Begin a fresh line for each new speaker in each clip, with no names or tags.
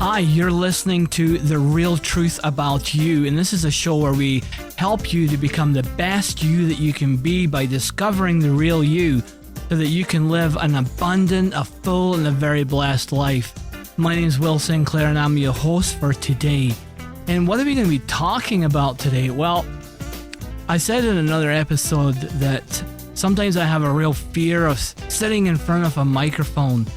Hi, you're listening to The Real Truth About You, and this is a show where we help you to become the best you that you can be by discovering the real you so that you can live an abundant, a full, and a very blessed life. My name is Will Sinclair, and I'm your host for today. And what are we going to be talking about today? Well, I said in another episode that sometimes I have a real fear of sitting in front of a microphone,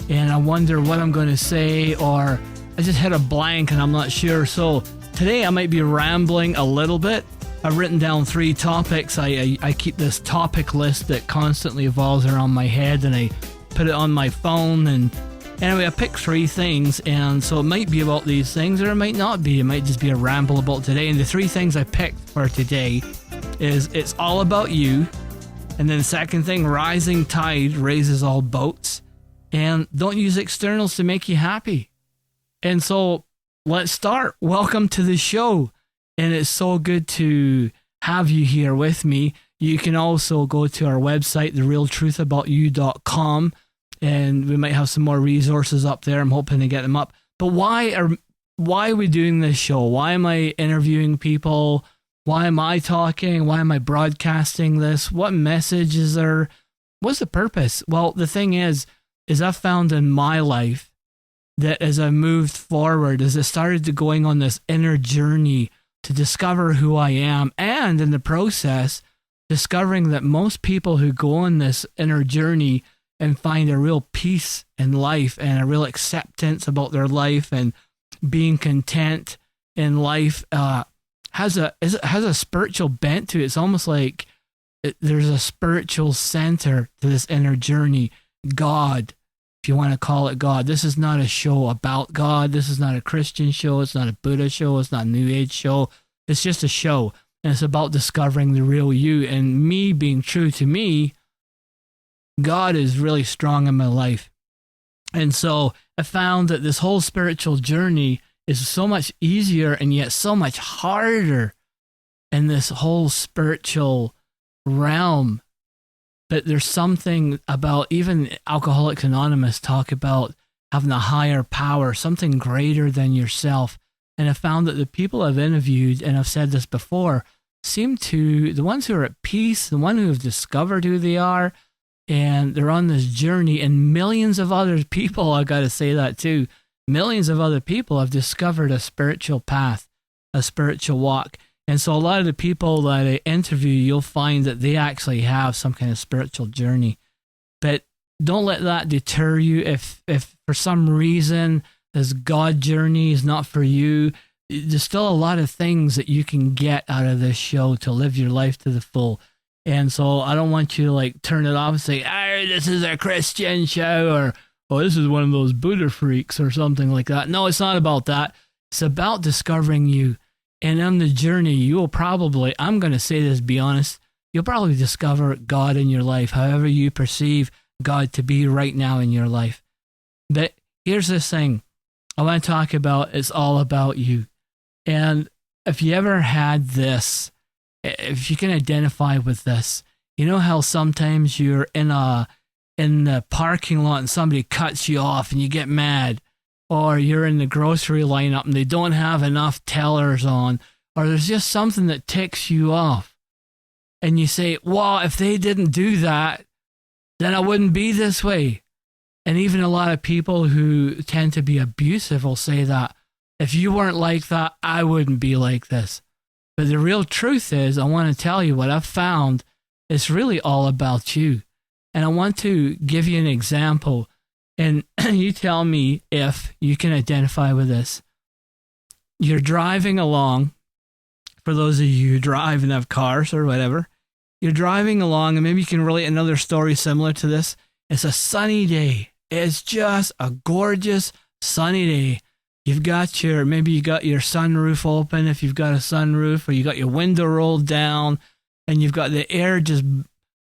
and I wonder what I'm going to say, or I just hit a blank and I'm not sure. So today I might be rambling a little bit. I've written down 3 topics. I keep this topic list that constantly evolves around my head, and I put it on my phone. And anyway, I picked 3 things, and so it might be about these things, or it might not be. It might just be a ramble about today. And the 3 things I picked for today is it's all about you. And then the second thing, rising tide raises all boats. And don't use externals to make you happy. And so let's start. Welcome to the show. And it's so good to have you here with me. You can also go to our website, therealtruthaboutyou.com, and we might have some more resources up there. I'm hoping to get them up. But why are we doing this show? Why am I interviewing people? Why am I talking? Why am I broadcasting this? What message is there? What's the purpose? Well, the thing is I've found in my life that as I moved forward, as I started to going on this inner journey to discover who I am, and in the process, discovering that most people who go on this inner journey and find a real peace in life and a real acceptance about their life and being content in life has a spiritual bent to it. It's almost like there's a spiritual center to this inner journey. God, if you want to call it God. This is not a show about God. This is not a Christian show. It's not a Buddha show. It's not a New Age show. It's just a show. And it's about discovering the real you. And me being true to me, God is really strong in my life. And so I found that this whole spiritual journey is so much easier and yet so much harder in this whole spiritual realm. But there's something about, even Alcoholics Anonymous talk about having a higher power, something greater than yourself. And I found that the people I've interviewed, and I've said this before, seem to, the ones who are at peace, the ones who have discovered who they are, and they're on this journey, and millions of other people, I got to say that too, millions of other people have discovered a spiritual path, a spiritual walk. And so a lot of the people that I interview, you'll find that they actually have some kind of spiritual journey. But don't let that deter you. If for some reason this God journey is not for you, there's still a lot of things that you can get out of this show to live your life to the full. And so I don't want you to like turn it off and say, "Oh, this is a Christian show," or "Oh, this is one of those Buddha freaks," or something like that. No, it's not about that. It's about discovering you. And on the journey, you will probably, I'm going to say this, be honest, you'll probably discover God in your life, however you perceive God to be right now in your life. But here's this thing I want to talk about. It's all about you. And if you ever had this, if you can identify with this, you know how sometimes you're in the parking lot and somebody cuts you off and you get mad? Or you're in the grocery lineup and they don't have enough tellers on, or there's just something that ticks you off. And you say, well, if they didn't do that, then I wouldn't be this way. And even a lot of people who tend to be abusive will say that, if you weren't like that, I wouldn't be like this. But the real truth is, I want to tell you what I've found, it's really all about you. And I want to give you an example. And you tell me if you can identify with this. You're driving along, for those of you who drive and have cars or whatever, you're driving along, and maybe you can relate another story similar to this. It's a sunny day. It's just a gorgeous sunny day. Maybe you got your sunroof open if you've got a sunroof, or you got your window rolled down, and you've got the air just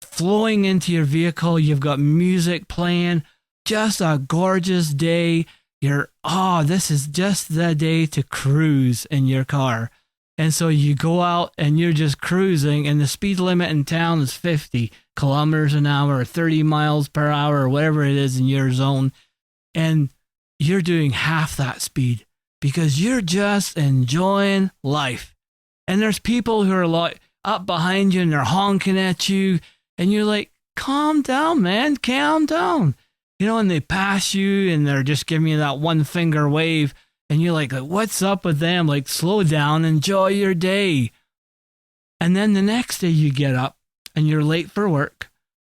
flowing into your vehicle. You've got music playing. Just a gorgeous day. This is just the day to cruise in your car. And so you go out and you're just cruising, and the speed limit in town is 50 kilometers an hour or 30 miles per hour or whatever it is in your zone. And you're doing half that speed because you're just enjoying life. And there's people who are like up behind you and they're honking at you, and you're like, calm down, man, calm down. And they pass you and they're just giving you that one finger wave, and you're like, what's up with them? Like, slow down, enjoy your day. And then the next day you get up and you're late for work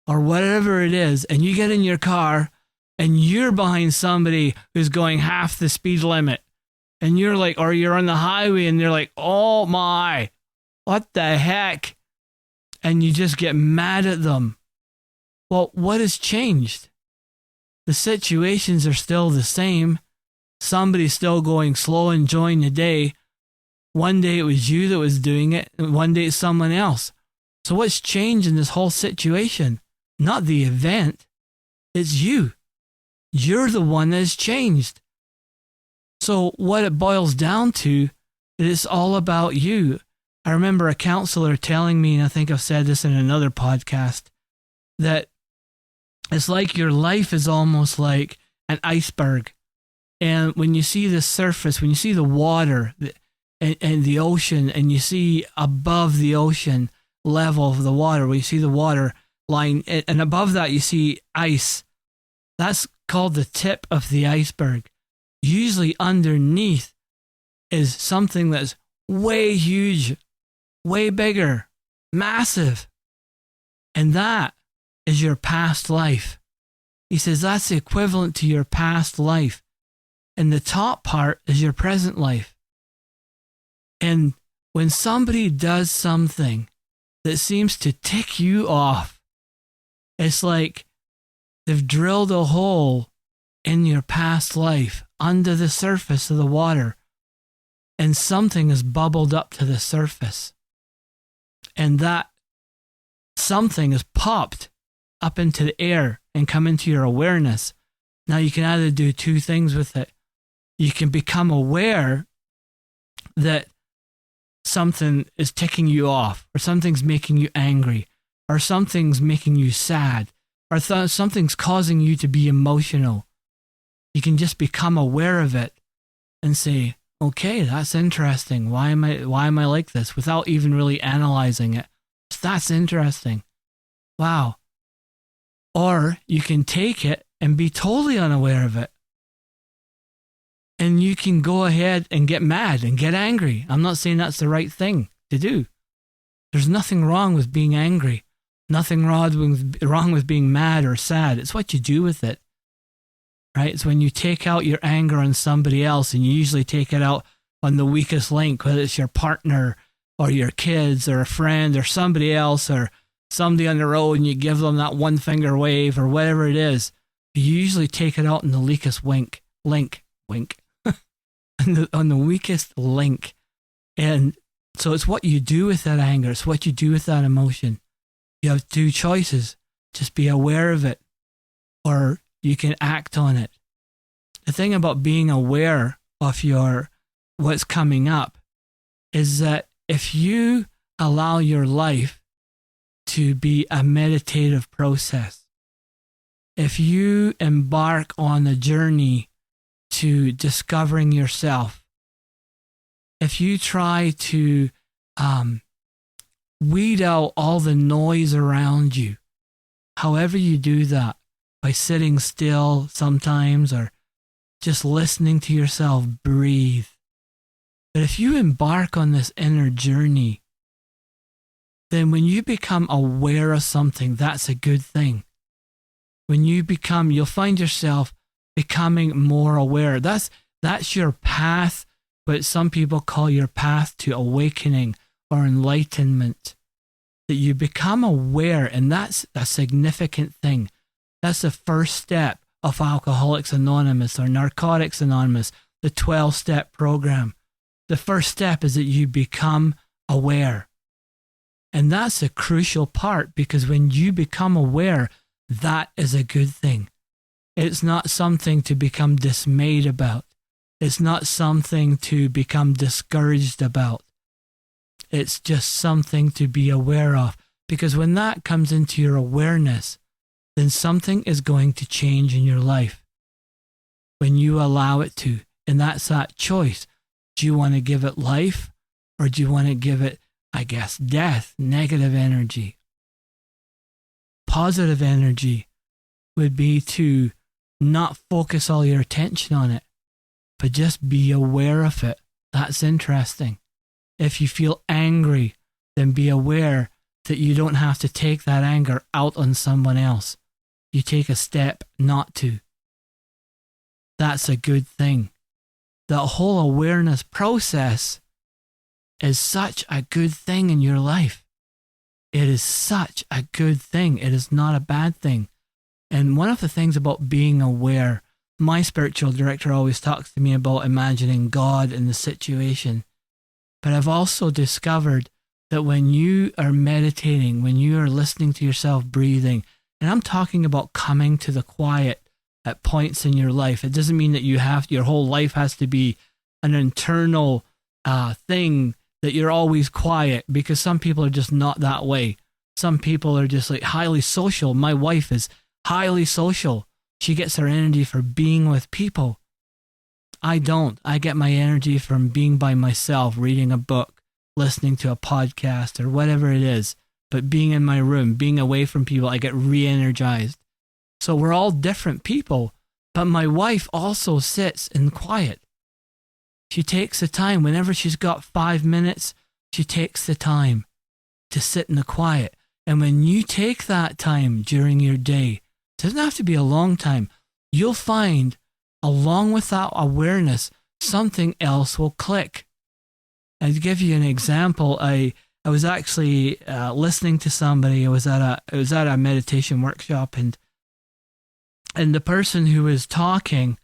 or whatever it is, and you get in your car and you're behind somebody who's going half the speed limit. And you're like, or you're on the highway and they're like, oh my, what the heck? And you just get mad at them. Well, what has changed? The situations are still the same. Somebody's still going slow, enjoying the day. One day it was you that was doing it, and one day it's someone else. So what's changed in this whole situation? Not the event. It's you. You're the one that's changed. So what it boils down to is it's all about you. I remember a counselor telling me, and I think I've said this in another podcast, that it's like your life is almost like an iceberg. And when you see the surface, when you see the water and the ocean, and you see above the ocean level of the water, where you see the water line, and above that you see ice, that's called the tip of the iceberg. Usually underneath is something that's way huge, way bigger, massive. And that is your past life. He says that's equivalent to your past life. And the top part is your present life. And when somebody does something that seems to tick you off, it's like they've drilled a hole in your past life under the surface of the water, and something has bubbled up to the surface. And that something has popped up into the air and come into your awareness. Now you can either do two things with it. You can become aware that something is ticking you off, or something's making you angry, or something's making you sad, or something's causing you to be emotional. You can just become aware of it and say, okay, that's interesting. Why am I like this? Without even really analyzing it. That's interesting. Wow. Or you can take it and be totally unaware of it. And you can go ahead and get mad and get angry. I'm not saying that's the right thing to do. There's nothing wrong with being angry. Nothing wrong with being mad or sad. It's what you do with it. Right? It's when you take out your anger on somebody else, and you usually take it out on the weakest link, whether it's your partner or your kids or a friend or somebody else or somebody on the road, and you give them that one finger wave or whatever it is. You usually take it out in the weakest link, on the weakest link. And so it's what you do with that anger. It's what you do with that emotion. You have two choices. Just be aware of it, or you can act on it. The thing about being aware of what's coming up is that if you allow your life to be a meditative process, if you embark on a journey to discovering yourself, if you try to weed out all the noise around you, however you do that, by sitting still sometimes or just listening to yourself breathe. But if you embark on this inner journey, then when you become aware of something, that's a good thing. When you'll find yourself becoming more aware. That's your path, what some people call your path to awakening or enlightenment. That you become aware, and that's a significant thing. That's the first step of Alcoholics Anonymous or Narcotics Anonymous, the 12-step program. The first step is that you become aware. And that's a crucial part, because when you become aware, that is a good thing. It's not something to become dismayed about. It's not something to become discouraged about. It's just something to be aware of. Because when that comes into your awareness, then something is going to change in your life. when you allow it to. And that's that choice. Do you want to give it life, or do you want to give it, I guess, death, negative energy? Positive energy would be to not focus all your attention on it, but just be aware of it. That's interesting. If you feel angry, then be aware that you don't have to take that anger out on someone else. You take a step not to. That's a good thing. The whole awareness process is such a good thing in your life. It is such a good thing. It is not a bad thing. And one of the things about being aware, my spiritual director always talks to me about imagining God in the situation. But I've also discovered that when you are meditating, when you are listening to yourself breathing, and I'm talking about coming to the quiet at points in your life, it doesn't mean that your whole life has to be an internal thing that you're always quiet, because some people are just not that way. Some people are just like highly social. My wife is highly social. She gets her energy from being with people. I don't. I get my energy from being by myself, reading a book, listening to a podcast, or whatever it is. But being in my room, being away from people, I get re-energized. So we're all different people. But my wife also sits in quiet. She takes the time. Whenever she's got 5 minutes, she takes the time to sit in the quiet. And when you take that time during your day, it doesn't have to be a long time, you'll find, along with that awareness, something else will click. I'll give you an example. I was actually listening to somebody. I was at a meditation workshop, and the person who was talking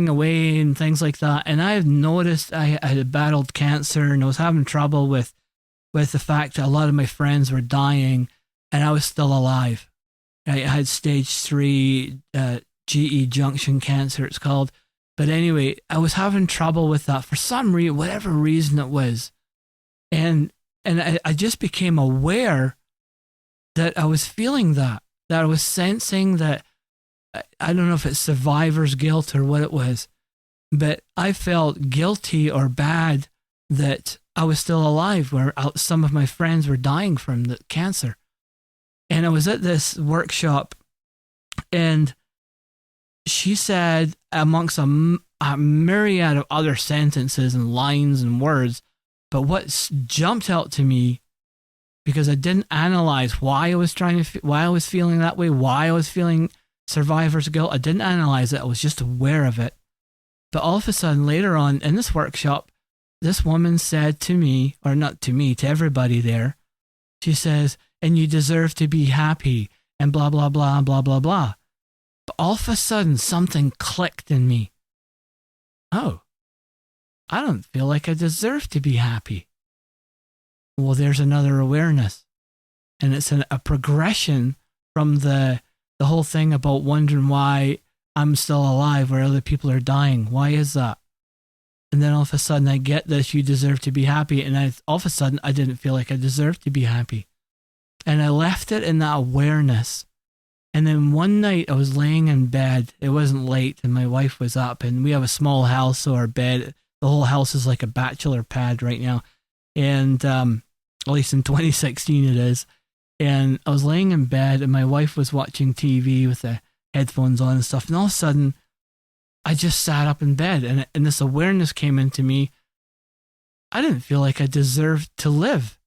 away and things like that. And I've noticed I had battled cancer, and I was having trouble with the fact that a lot of my friends were dying, and I was still alive. I had stage 3 GE junction cancer, it's called. But anyway, I was having trouble with that for some reason, whatever reason it was. And I just became aware that I was feeling that I was sensing that. I don't know if it's survivor's guilt or what it was, but I felt guilty or bad that I was still alive, where some of my friends were dying from the cancer. And I was at this workshop, and she said, amongst a myriad of other sentences and lines and words, but what jumped out to me, because I didn't analyze why I was feeling that way, why I was feeling survivor's guilt. I didn't analyze it. I was just aware of it. But all of a sudden, later on in this workshop, this woman said to me, or not to me, to everybody there, she says, and you deserve to be happy, and blah, blah, blah, blah, blah, blah. But all of a sudden, something clicked in me. Oh, I don't feel like I deserve to be happy. Well, there's another awareness. And it's a progression from the whole thing about wondering why I'm still alive where other people are dying. Why is that? And then all of a sudden I get this, you deserve to be happy. And all of a sudden I didn't feel like I deserved to be happy. And I left it in that awareness. And then one night I was laying in bed. It wasn't late, and my wife was up, and we have a small house, so our bed, the whole house is like a bachelor pad right now. And at least in 2016 it is. And I was laying in bed, and my wife was watching TV with the headphones on and stuff. And all of a sudden, I just sat up in bed, and this awareness came into me. I didn't feel like I deserved to live.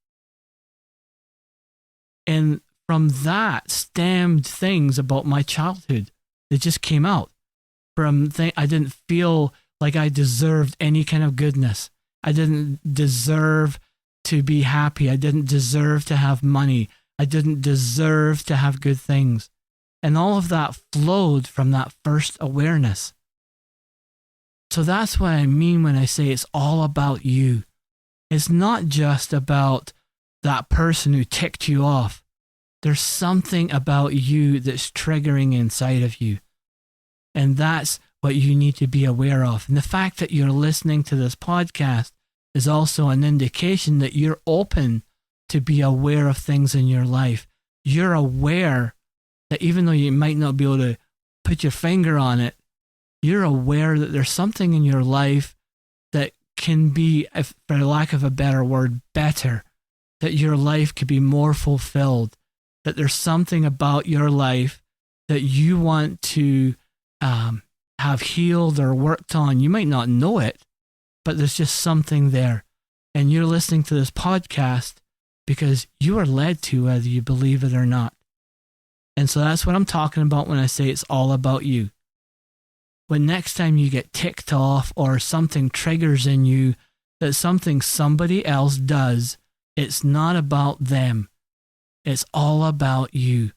And from that stemmed things about my childhood that just came out. I didn't feel like I deserved any kind of goodness. I didn't deserve to be happy. I didn't deserve to have money. I didn't deserve to have good things. And all of that flowed from that first awareness. So that's what I mean when I say it's all about you. It's not just about that person who ticked you off. There's something about you that's triggering inside of you. And that's what you need to be aware of. And the fact that you're listening to this podcast is also an indication that you're open to be aware of things in your life. You're aware that even though you might not be able to put your finger on it, you're aware that there's something in your life that can be, if, for lack of a better word, better, that your life could be more fulfilled, that there's something about your life that you want to have healed or worked on. You might not know it, but there's just something there. And you're listening to this podcast because you are led to, whether you believe it or not. And so that's what I'm talking about when I say it's all about you. When next time you get ticked off or something triggers in you that something somebody else does, it's not about them. It's all about you.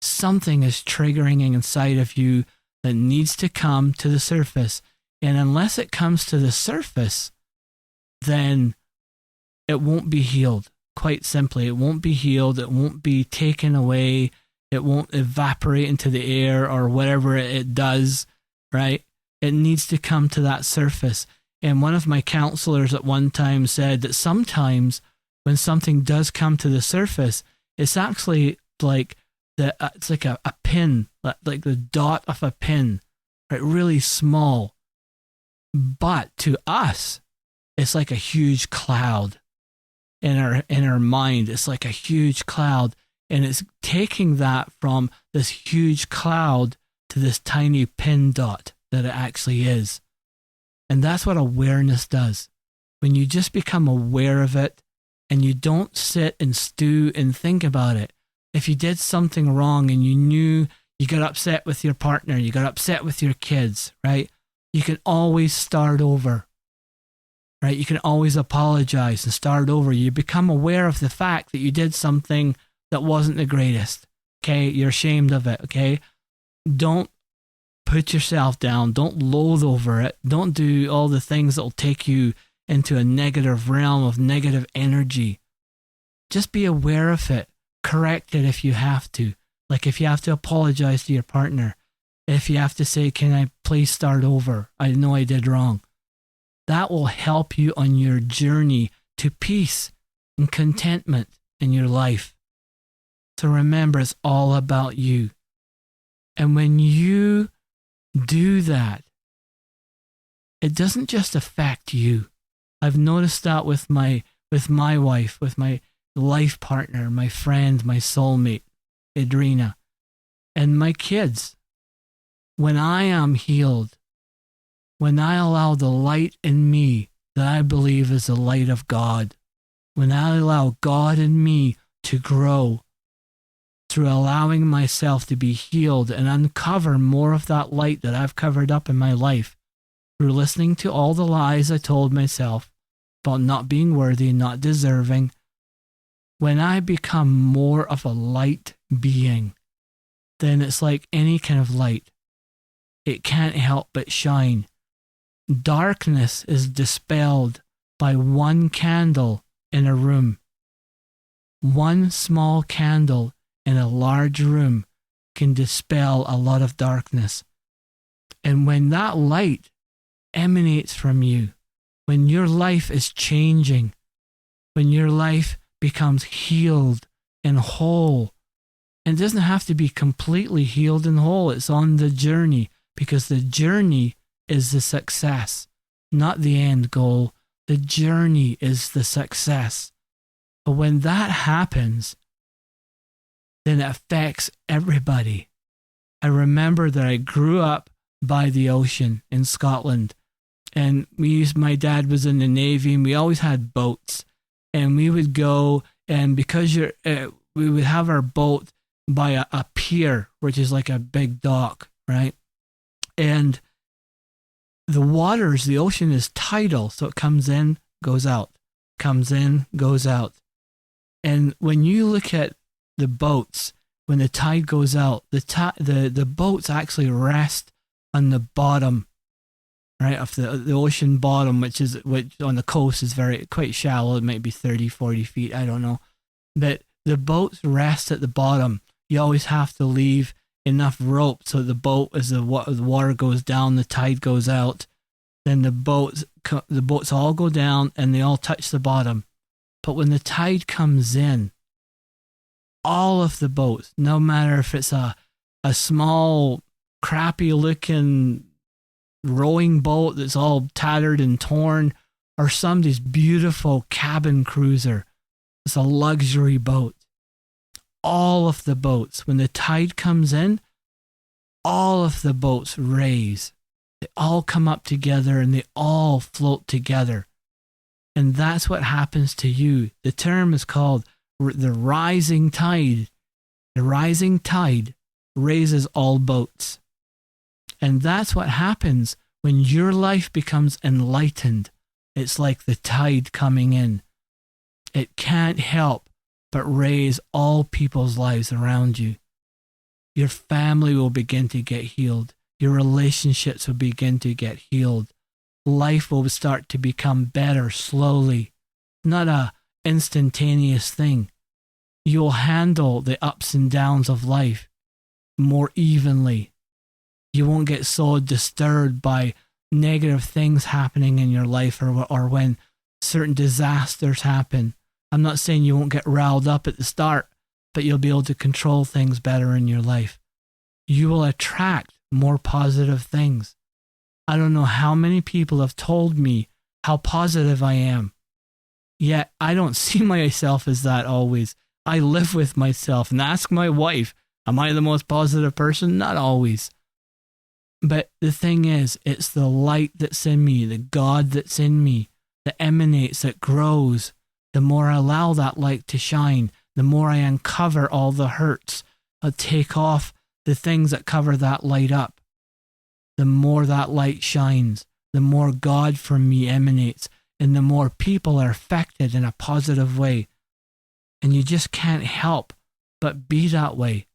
Something is triggering inside of you that needs to come to the surface. And unless it comes to the surface, then it won't be healed. Quite simply, it won't be healed. It won't be taken away. It won't evaporate into the air or whatever it does, right? It needs to come to that surface. And one of my counselors at one time said that sometimes when something does come to the surface, it's actually like it's like a pin, like the dot of a pin, right? Really small. But to us, it's like a huge cloud in our mind. It's like a huge cloud. And it's taking that from this huge cloud to this tiny pin dot that it actually is. And that's what awareness does. When you just become aware of it and you don't sit and stew and think about it. If you did something wrong and you knew you got upset with your partner, you got upset with your kids, right? You can always start over, right? You can always apologize and start over. You become aware of the fact that you did something that wasn't the greatest, okay? You're ashamed of it, okay? Don't put yourself down. Don't loathe over it. Don't do all the things that will take you into a negative realm of negative energy. Just be aware of it. Correct it if you have to. Like if you have to apologize to your partner. If you have to say, can I please start over? I know I did wrong. That will help you on your journey to peace and contentment in your life. So remember, it's all about you. And when you do that, it doesn't just affect you. I've noticed that with my wife, with my life partner, my friend, my soulmate, Adrena, and my kids. When I am healed, when I allow the light in me that I believe is the light of God, when I allow God in me to grow, through allowing myself to be healed and uncover more of that light that I've covered up in my life, through listening to all the lies I told myself about not being worthy, not deserving, when I become more of a light being, then it's like any kind of light. It can't help but shine. Darkness is dispelled by one candle in a room. One small candle in a large room can dispel a lot of darkness. And when that light emanates from you, when your life is changing, when your life becomes healed and whole, and it doesn't have to be completely healed and whole, it's on the journey, because the journey is the success, not the end goal. The journey is the success. But when that happens, then it affects everybody. I remember that I grew up by the ocean in Scotland, and my dad was in the Navy, and we always had boats, and we would go, and because we would have our boat by a pier, which is like a big dock, right? And the ocean is tidal, so it comes in, goes out, comes in, goes out. And when you look at the boats, when the tide goes out, the boats actually rest on the bottom, right, of the ocean bottom, which on the coast is quite shallow. It might be 30, 40 feet, I don't know. But the boats rest at the bottom. You always have to leave enough rope so the boat, as the water goes down, the tide goes out, then the boats all go down and they all touch the bottom. But when the tide comes in, all of the boats, no matter if it's a small, crappy looking rowing boat that's all tattered and torn, or somebody's beautiful cabin cruiser. It's a luxury boat. All of the boats, when the tide comes in, all of the boats raise. They all come up together and they all float together. And that's what happens to you. The term is called the rising tide. The rising tide raises all boats. And that's what happens when your life becomes enlightened. It's like the tide coming in. It can't help but raise all people's lives around you. Your family will begin to get healed. Your relationships will begin to get healed. Life will start to become better slowly, not a instantaneous thing. You'll handle the ups and downs of life more evenly. You won't get so disturbed by negative things happening in your life or when certain disasters happen. I'm not saying you won't get riled up at the start, but you'll be able to control things better in your life. You will attract more positive things. I don't know how many people have told me how positive I am. Yet I don't see myself as that always. I live with myself and ask my wife, am I the most positive person? Not always. But the thing is, it's the light that's in me, the God that's in me, that emanates, that grows. The more I allow that light to shine, the more I uncover all the hurts. I'll take off the things that cover that light up. The more that light shines, the more God from me emanates, and the more people are affected in a positive way. And you just can't help but be that way.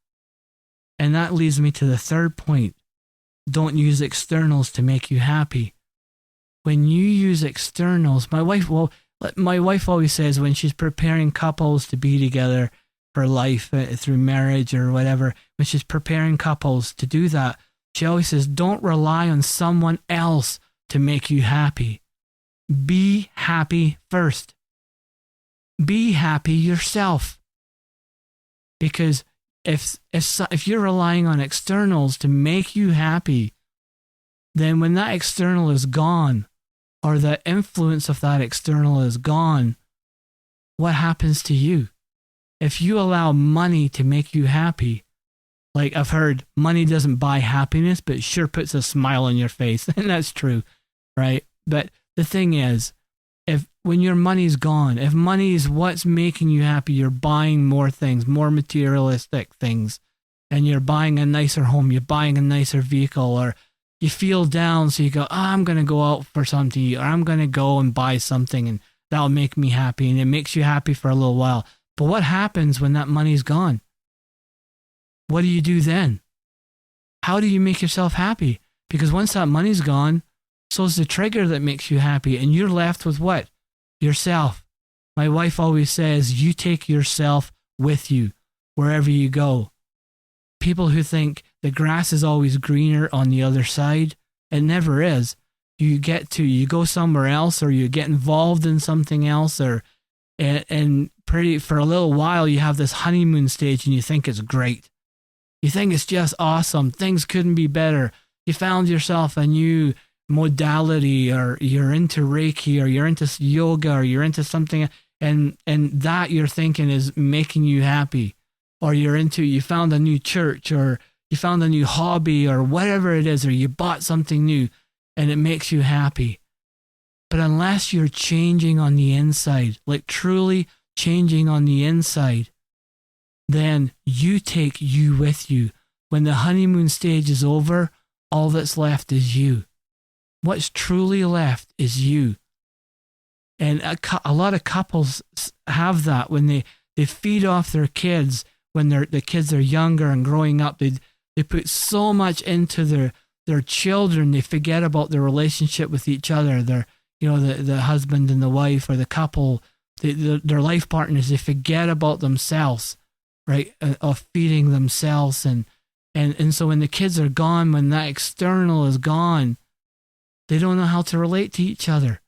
And that leads me to the third point. Don't use externals to make you happy. When you use externals, my wife always says when she's preparing couples to be together for life through marriage or whatever, when she's preparing couples to do that, she always says, don't rely on someone else to make you happy. Be happy first. Be happy yourself. Because if you're relying on externals to make you happy, then when that external is gone, or the influence of that external is gone, what happens to you? If you allow money to make you happy, like I've heard, money doesn't buy happiness, but it sure puts a smile on your face. And that's true, right? But the thing is, when your money's gone, if money is what's making you happy, you're buying more things, more materialistic things, and you're buying a nicer home, you're buying a nicer vehicle, or you feel down, so you go, I'm going to go out for something, or I'm going to go and buy something, and that'll make me happy, and it makes you happy for a little while. But what happens when that money's gone? What do you do then? How do you make yourself happy? Because once that money's gone, so's the trigger that makes you happy, and you're left with what? Yourself. My wife always says, you take yourself with you wherever you go. People who think the grass is always greener on the other side, it never is. You go somewhere else, or you get involved in something else, and for a little while you have this honeymoon stage and you think it's great. You think it's just awesome. Things couldn't be better. You found yourself a new modality, or you're into Reiki, or you're into yoga, or you're into something, and that you're thinking is making you happy, or you found a new church, or you found a new hobby, or whatever it is, or you bought something new and it makes you happy. But unless you're changing on the inside, like truly changing on the inside, then you take you with you. When the honeymoon stage is over, all that's left is you. What's truly left is you. And a lot of couples have that when they feed off their kids when the kids are younger and growing up. They put so much into their children, they forget about their relationship with each other. The husband and the wife, or the couple, their life partners. They forget about themselves, right? Of feeding themselves, and so when the kids are gone, when that external is gone, they don't know how to relate to each other.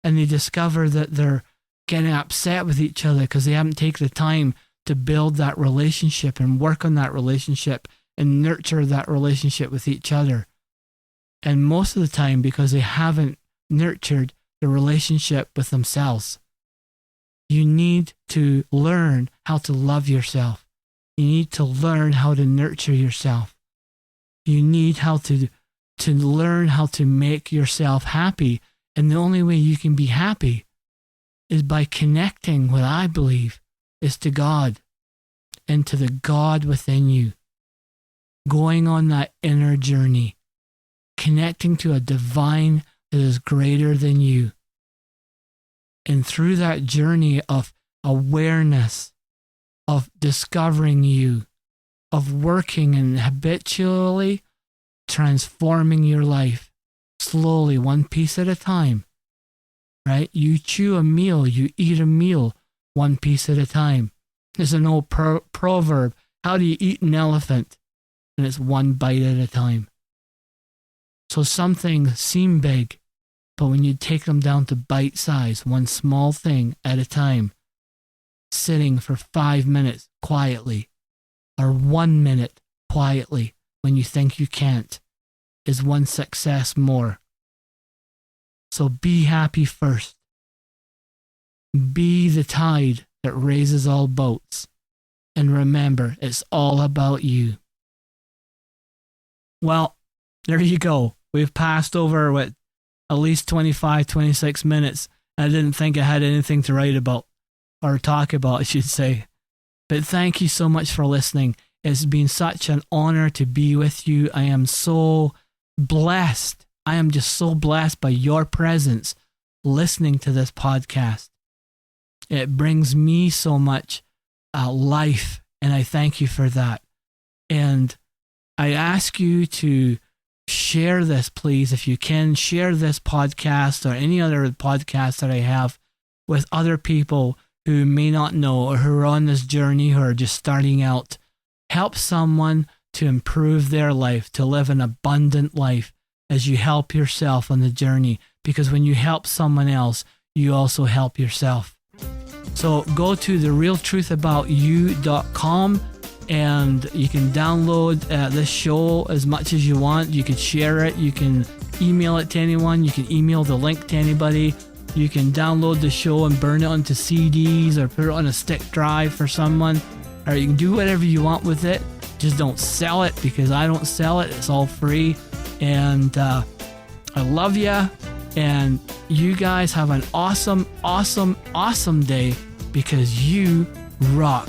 And they discover that they're getting upset with each other because they haven't taken the time to build that relationship and work on that relationship and nurture that relationship with each other. And most of the time because they haven't nurtured the relationship with themselves. You need to learn how to love yourself. You need to learn how to nurture yourself. You need how to learn how to make yourself happy. And the only way you can be happy is by connecting, what I believe, is to God and to the God within you. Going on that inner journey, connecting to a divine that is greater than you. And through that journey of awareness, of discovering you, of working and habitually transforming your life, slowly, one piece at a time, right? You chew a meal, you eat a meal, one piece at a time. There's an old proverb, how do you eat an elephant? And it's one bite at a time. So some things seem big, but when you take them down to bite size, one small thing at a time, sitting for 5 minutes quietly, or 1 minute quietly when you think you can't, is one success more. So be happy first. Be the tide that raises all boats. And remember, it's all about you. Well, there you go. We've passed over at least 25, 26 minutes. I didn't think I had anything to write about, or talk about, I should say. But thank you so much for listening. It's been such an honor to be with you. I am so blessed. I am just so blessed by your presence listening to this podcast. It brings me so much life, and I thank you for that. And I ask you to share this, please, if you can. Share this podcast or any other podcast that I have with other people who may not know or who are on this journey, who are just starting out. Help someone to improve their life, to live an abundant life as you help yourself on the journey. Because when you help someone else, you also help yourself. So go to therealtruthaboutyou.com and you can download this show as much as you want. You can share it. You can email it to anyone. You can email the link to anybody. You can download the show and burn it onto CDs or put it on a stick drive for someone. Or you can do whatever you want with it. Just don't sell it, because I don't sell it. It's all free. And I love you. And you guys have an awesome, awesome, awesome day, because you rock.